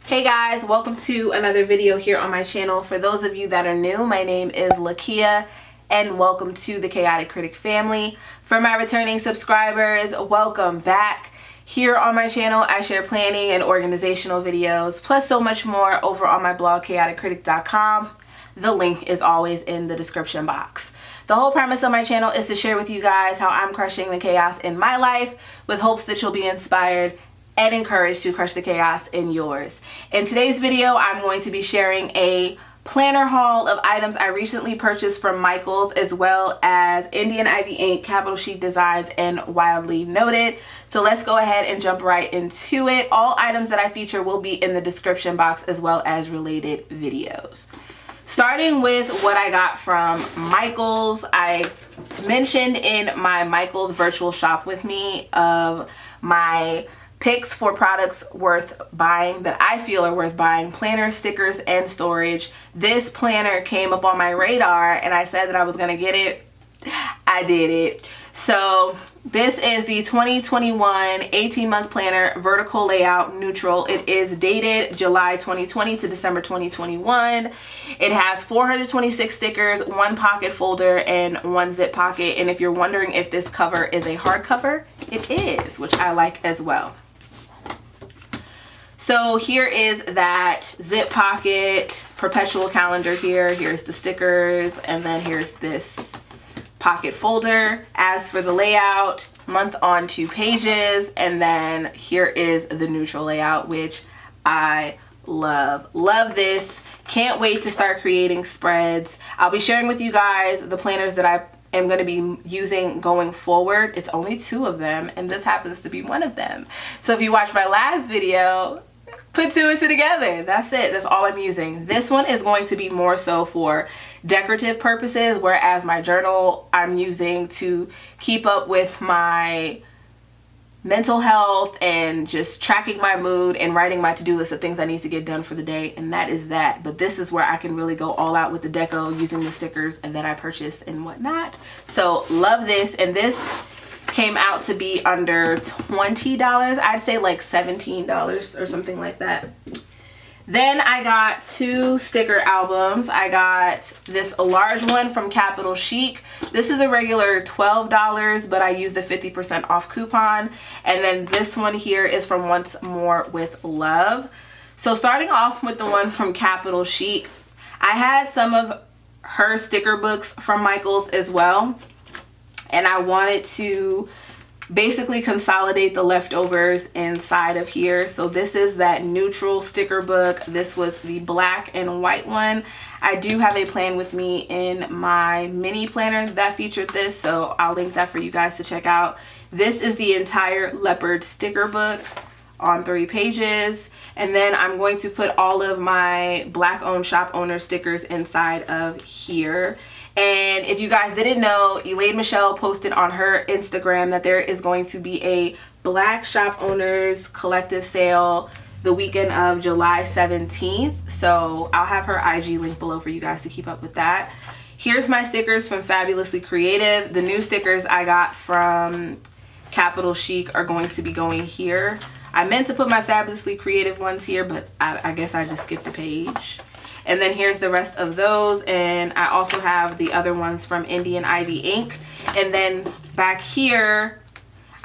Hey guys, welcome to another video here on my channel. For those of you that are new, my name is Lakia and welcome to the Chaotic Critic family. For my returning subscribers, welcome back. Here on my channel, I share planning and organizational videos, plus so much more over on my blog, chaoticcritic.com. The link is always in the description box. The whole premise of my channel is to share with you guys how I'm crushing the chaos in my life with hopes that you'll be inspired and encouraged to crush the chaos in yours. In today's video, I'm going to be sharing a planner haul of items I recently purchased from Michaels, as well as Indian Ivy Ink, Capital Chic Designs, and Wildly Noted. So let's go ahead and jump right into it. All items that I feature will be in the description box as well as related videos. Starting with what I got from Michaels, I mentioned in my Michaels virtual shop with me of my picks for products worth buying that I feel are worth buying: planners, stickers, and storage. This planner came up on my radar and I said that I was gonna get it. I did it. So this is the 2021 18-month planner, vertical layout, neutral. It is dated July 2020 to December 2021. It has 426 stickers, one pocket folder, and one zip pocket. And if you're wondering if this cover is a hardcover, it is, which I like as well. So here is that zip pocket, perpetual calendar here. Here's the stickers, and then here's this pocket folder. As for the layout, month on 2 pages, and then here is the neutral layout, which I love. Love this. Can't wait to start creating spreads. I'll be sharing with you guys the planners that I am going to be using going forward. It's only 2 of them, and this happens to be one of them. So if you watched my last video, put 2 and 2 together. That's it. That's all I'm using. This one is going to be more so for decorative purposes, whereas my journal I'm using to keep up with my mental health and just tracking my mood and writing my to-do list of things I need to get done for the day, and that is that. But this is where I can really go all out with the deco using the stickers and that I purchased and whatnot. So love this, and this came out to be under $20. I'd say like $17 or something like that. Then I got 2 sticker albums. I got this large one from Capital Chic. This is a regular $12, but I used a 50% off coupon. And then this one here is from Once More with Love. So starting off with the one from Capital Chic, I had some of her sticker books from Michaels as well, and I wanted to basically consolidate the leftovers inside of here. So this is that neutral sticker book. This was the black and white one. I do have a plan with me in my mini planner that featured this, so I'll link that for you guys to check out. This is the entire leopard sticker book on 3 pages. And then I'm going to put all of my black owned shop owner stickers inside of here. And if you guys didn't know, Elaine Michelle posted on her Instagram that there is going to be a black shop owners collective sale the weekend of July 17th. So I'll have her IG link below for you guys to keep up with that. Here's my stickers from Fabulously Creative. The new stickers I got from Capital Chic are going to be going here. I meant to put my Fabulously Creative ones here, but I guess I just skipped a page. And then here's the rest of those, and I also have the other ones from Indian Ivy Ink. And then back here,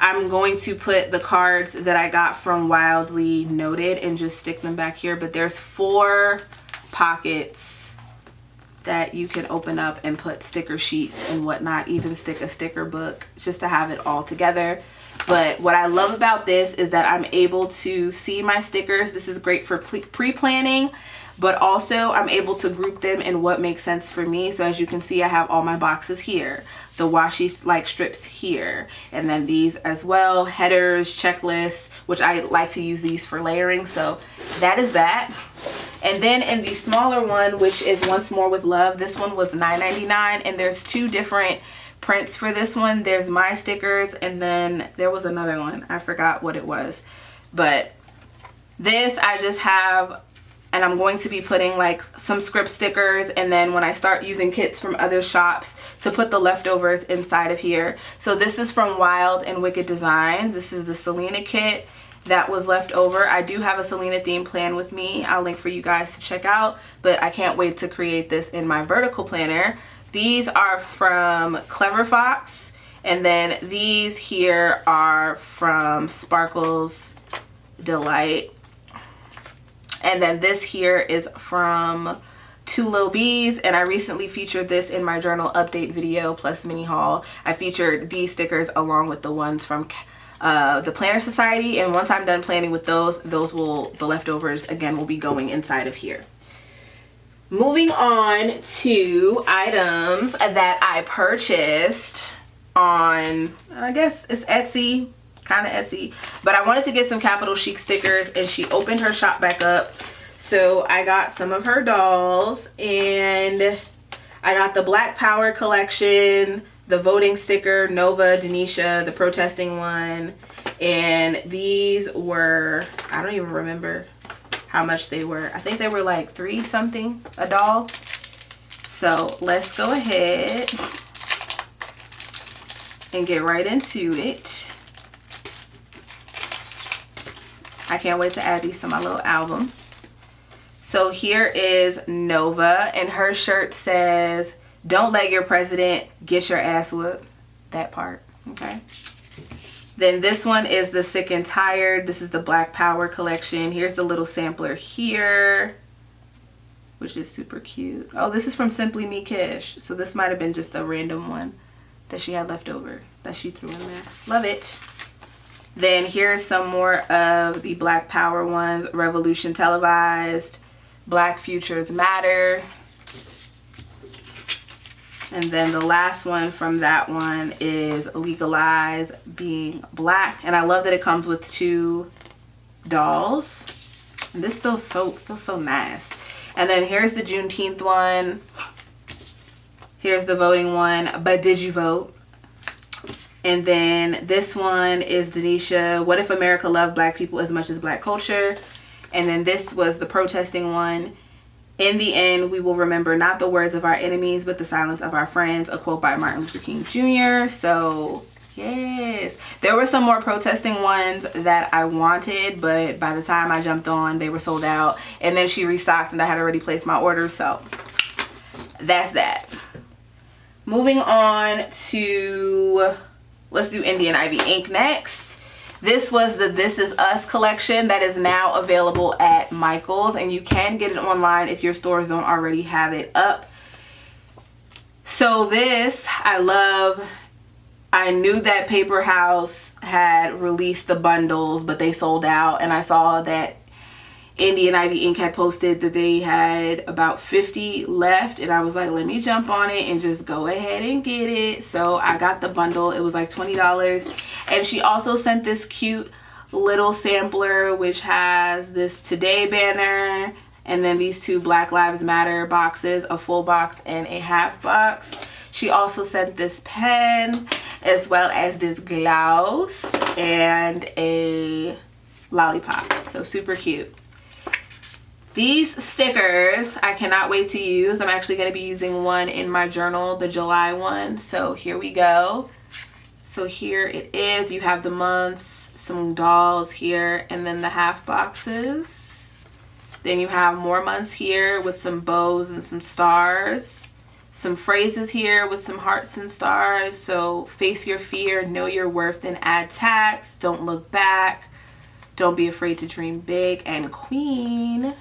I'm going to put the cards that I got from Wildly Noted and just stick them back here. But there's 4 pockets that you can open up and put sticker sheets and whatnot, even stick a sticker book just to have it all together. But what I love about this is that I'm able to see my stickers. This is great for pre-planning, but also I'm able to group them in what makes sense for me. So as you can see, I have all my boxes here, the washi like strips here, and then these as well, headers, checklists, which I like to use these for layering. So that is that. And then in the smaller one, which is Once More with Love, this one was $9.99, and there's 2 different prints for this one. There's my stickers, and then there was another one. I forgot what it was. But this I just have, and I'm going to be putting like some script stickers, and then when I start using kits from other shops to put the leftovers inside of here. So this is from Wild and Wicked Designs. This is the Selena kit. that was left over. I do have a Selena theme plan with me. I'll link for you guys to check out, but I can't wait to create this in my vertical planner. These are from Clever Fox, and then these here are from Sparkles Delight, and then this here is from Two Little Bees, and I recently featured this in my journal update video plus mini haul. I featured these stickers along with the ones from the Planner Society, and once I'm done planning with those will, the leftovers again will be going inside of here. Moving on to items that I purchased on, I guess it's Etsy, kind of Etsy, but I wanted to get some Capital Chic stickers, and she opened her shop back up. So I got some of her dolls, and I got the Black Power collection, the voting sticker, Nova, Denisha, the protesting one, and these were, I don't even remember how much they were. I think they were like $3 something a doll. So let's go ahead and get right into it. I can't wait to add these to my little album. So here is Nova, and her shirt says, "Don't let your president get your ass whooped." That part, okay. Then this one is the Sick and Tired. This is the Black Power collection. Here's the little sampler here, which is super cute. Oh, this is from Simply Me Kish. So this might have been just a random one that she had left over that she threw in there. Love it. Then here's some more of the Black Power ones. Revolution Televised, Black Futures Matter. And then the last one from that one is Legalize Being Black. And I love that it comes with 2 dolls. And this feels so nice. And then here's the Juneteenth one. Here's the voting one, But Did You Vote? And then this one is Denisha, What If America Loved Black People as Much as Black Culture? And then this was the protesting one. In the end, we will remember not the words of our enemies, but the silence of our friends. A quote by Martin Luther King Jr. So, yes. There were some more protesting ones that I wanted, but by the time I jumped on, they were sold out. And then she restocked, and I had already placed my order, so that's that. Moving on to, let's do Indian Ivy Ink next. This was the This Is Us collection that is now available at Michael's, and you can get it online if your stores don't already have it up. So this, I love. I knew that Paper House had released the bundles, but they sold out, and I saw that Indian Ivy Ink had posted that they had about 50 left, and I was like, let me jump on it and just go ahead and get it. So I got the bundle. It was like $20, and she also sent this cute little sampler which has this Today banner, and then these 2 Black Lives Matter boxes, a full box and a half box. She also sent this pen, as well as this gloss and a lollipop. So super cute. These stickers, I cannot wait to use. I'm actually going to be using one in my journal, the July one. So here we go. So here it is. You have the months, some dolls here, and then the half boxes. Then you have more months here with some bows and some stars. Some phrases here with some hearts and stars. So face your fear, know your worth, then add tax. Don't look back. Don't be afraid to dream big, and Queen.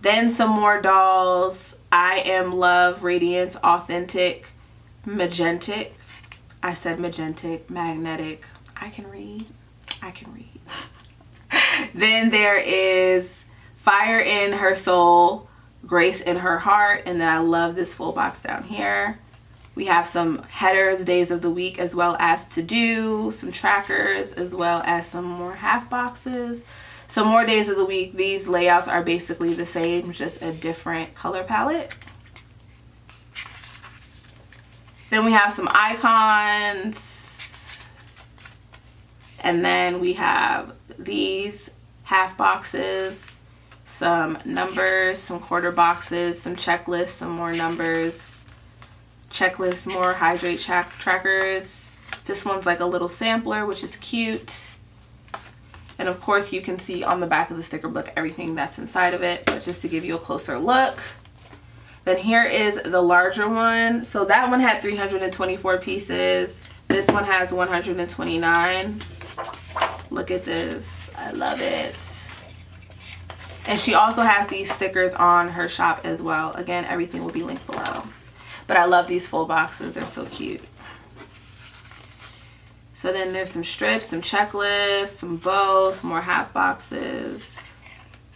Then some more dolls. I Am Love, Radiance, Authentic, Magentic. I said magentic, magnetic. I can read. Then there is Fire in Her Soul, Grace in Her Heart. And then I love this full box down here. We have some headers, days of the week, as well as to do, some trackers, as well as some more half boxes. Some more days of the week. These layouts are basically the same, just a different color palette. Then we have some icons. And then we have these half boxes, some numbers, some quarter boxes, some checklists, some more numbers, checklists, more hydrate trackers. This one's like a little sampler, which is cute. And of course you can see on the back of the sticker book everything that's inside of it, but just to give you a closer look. Then here is the larger one. So that one had 324 pieces. This one has 129. Look at this. I love it. And she also has these stickers on her shop as well. Again, everything will be linked below. But I love these full boxes. They're so cute. So then there's some strips, some checklists, some bows, some more half boxes.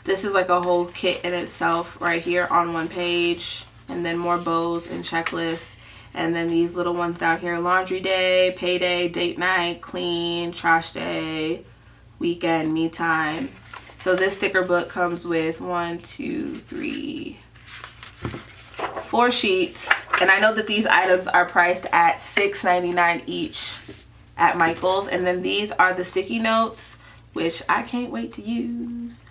This is like a whole kit in itself right here on one page. And then more bows and checklists. And then these little ones down here: laundry day, payday, date night, clean, trash day, weekend, me time. So this sticker book comes with 1, 2, 3, 4 sheets. And I know that these items are priced at $6.99 each at Michael's. And then these are the sticky notes, which I can't wait to use.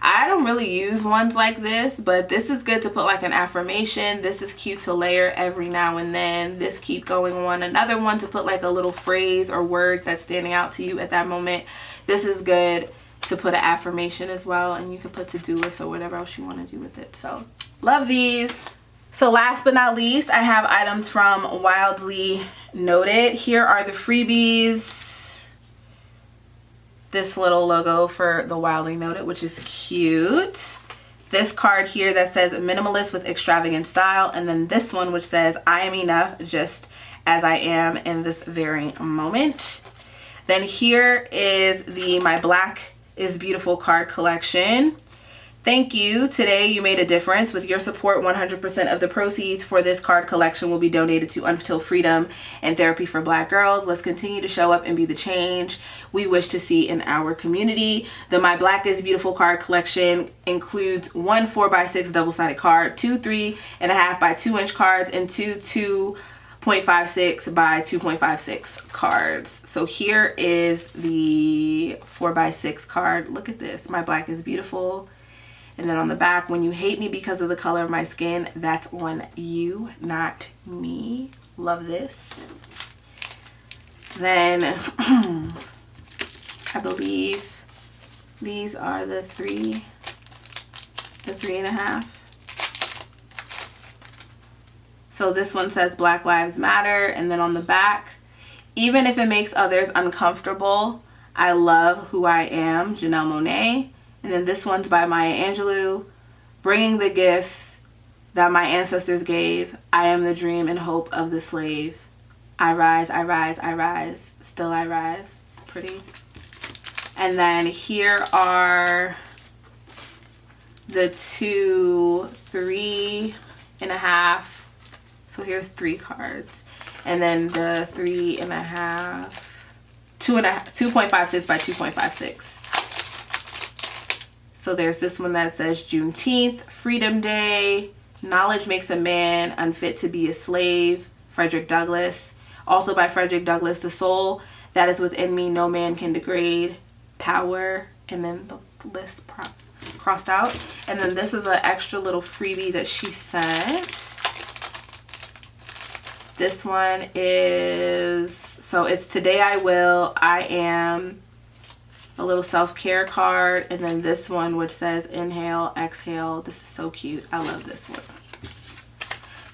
I don't really use ones like this, but this is good to put like an affirmation. This is cute to layer every now and then. This keep going one. Another one to put like a little phrase or word that's standing out to you at that moment. This is good to put an affirmation as well, and you can put to-do lists or whatever else you want to do with it. So love these. So last but not least, I have items from Wildly Noted. Here are the freebies. This little logo for the Wildly Noted, which is cute. This card here that says minimalist with extravagant style. And then this one which says I am enough just as I am in this very moment. Then here is the My Black is Beautiful card collection. Thank you. Today you made a difference. With your support, 100% of the proceeds for this card collection will be donated to Until Freedom and Therapy for Black Girls. Let's continue to show up and be the change we wish to see in our community. The My Black is Beautiful card collection includes 1 4x6 double-sided card, 2 3.5 by 2 inch cards, and 2 2.56 by 2.56 cards. So here is the 4x6 card. Look at this. My Black is Beautiful. And then on the back, when you hate me because of the color of my skin, that's on you, not me. Love this. Then I believe these are the 3.5. So this one says Black Lives Matter. And then on the back, even if it makes others uncomfortable, I love who I am, Janelle Monáe. And then this one's by Maya Angelou. Bringing the gifts that my ancestors gave. I am the dream and hope of the slave. I rise, I rise, I rise. Still I rise. It's pretty. And then here are the 2 3.5. So here's 3 cards. And then the 3.5. 2.56 by 2.56. So there's this one that says Juneteenth, Freedom Day, Knowledge Makes a Man Unfit to Be a Slave, Frederick Douglass. Also by Frederick Douglass, The Soul That Is Within Me, No Man Can Degrade, Power, and then the list crossed out. And then this is an extra little freebie that she sent. This one is, so it's Today I Will, I Am, a little self-care card, and then this one which says inhale, exhale. This is so cute. I love this one.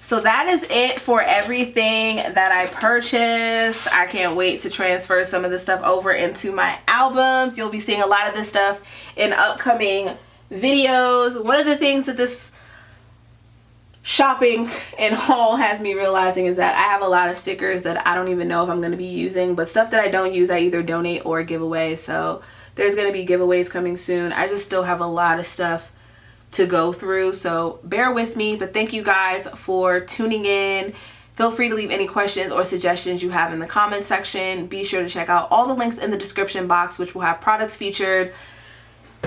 So that is it for everything that I purchased. I can't wait to transfer some of this stuff over into my albums. You'll be seeing a lot of this stuff in upcoming videos. One of the things that this shopping and haul has me realizing is that I have a lot of stickers that I don't even know if I'm going to be using, but stuff that I don't use I either donate or give away. So there's going to be giveaways coming soon. I just still have a lot of stuff to go through, so bear with me. But thank you guys for tuning in. Feel free to leave any questions or suggestions you have in the comment section. Be sure to check out all the links in the description box, which will have products featured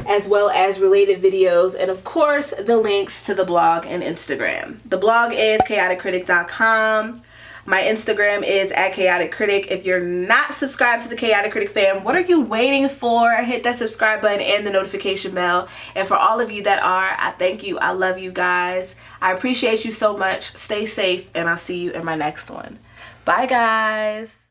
as well as related videos, and of course the links to the blog and Instagram. The blog is chaoticcritic.com. My Instagram is @chaoticcritic. If you're not subscribed to the Chaotic Critic fam, what are you waiting for? Hit that subscribe button and the notification bell. And for all of you that are, I thank you. I love you guys. I appreciate you so much. Stay safe, and I'll see you in my next one. Bye guys.